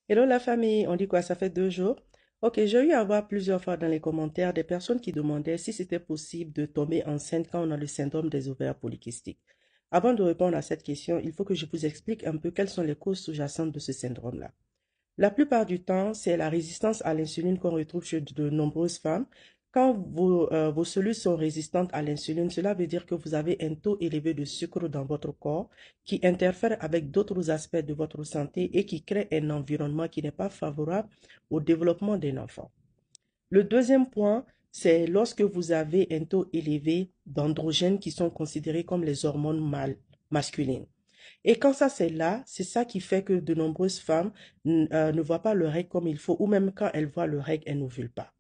Hello la famille, on dit quoi, ça fait 2 jours? Ok, j'ai eu à voir plusieurs fois dans les commentaires des personnes qui demandaient si c'était possible de tomber enceinte quand on a le syndrome des ovaires polykystiques. Avant de répondre à cette question, il faut que je vous explique un peu quelles sont les causes sous-jacentes de ce syndrome-là. La plupart du temps, c'est la résistance à l'insuline qu'on retrouve chez de nombreuses femmes. Quand vos cellules sont résistantes à l'insuline, cela veut dire que vous avez un taux élevé de sucre dans votre corps qui interfère avec d'autres aspects de votre santé et qui crée un environnement qui n'est pas favorable au développement d'un enfant. Le deuxième point, c'est lorsque vous avez un taux élevé d'androgènes qui sont considérés comme les hormones masculines. Et quand ça c'est là, c'est ça qui fait que de nombreuses femmes ne voient pas le règle comme il faut, ou même quand elles voient le règle, elles n'ovulent pas.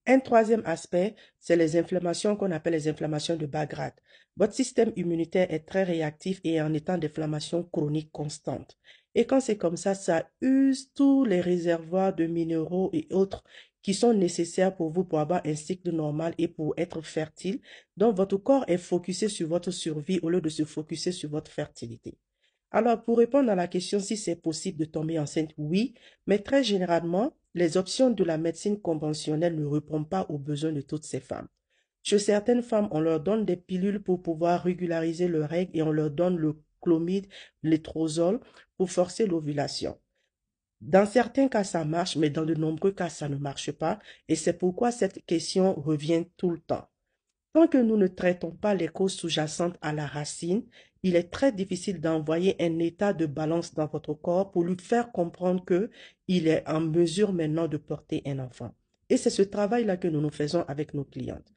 Un troisième aspect, c'est les inflammations qu'on appelle les inflammations de bas grade. Votre système immunitaire est très réactif et en état d'inflammation chronique constante. Et quand c'est comme ça use tous les réservoirs de minéraux et autres qui sont nécessaires pour vous pour avoir un cycle normal et pour être fertile. Donc, votre corps est focusé sur votre survie au lieu de se focuser sur votre fertilité. Alors, pour répondre à la question si c'est possible de tomber enceinte, oui, mais très généralement, les options de la médecine conventionnelle ne répondent pas aux besoins de toutes ces femmes. Chez certaines femmes, on leur donne des pilules pour pouvoir régulariser leurs règles et on leur donne le clomide, l'étrozole pour forcer l'ovulation. Dans certains cas, ça marche, mais dans de nombreux cas, ça ne marche pas. Et c'est pourquoi cette question revient tout le temps. Tant que nous ne traitons pas les causes sous-jacentes à la racine, il est très difficile d'envoyer un état de balance dans votre corps pour lui faire comprendre que il est en mesure maintenant de porter un enfant. Et c'est ce travail-là que nous faisons avec nos clientes.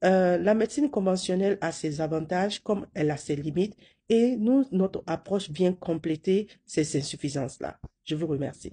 La médecine conventionnelle a ses avantages comme elle a ses limites et nous, notre approche vient compléter ces insuffisances-là. Je vous remercie.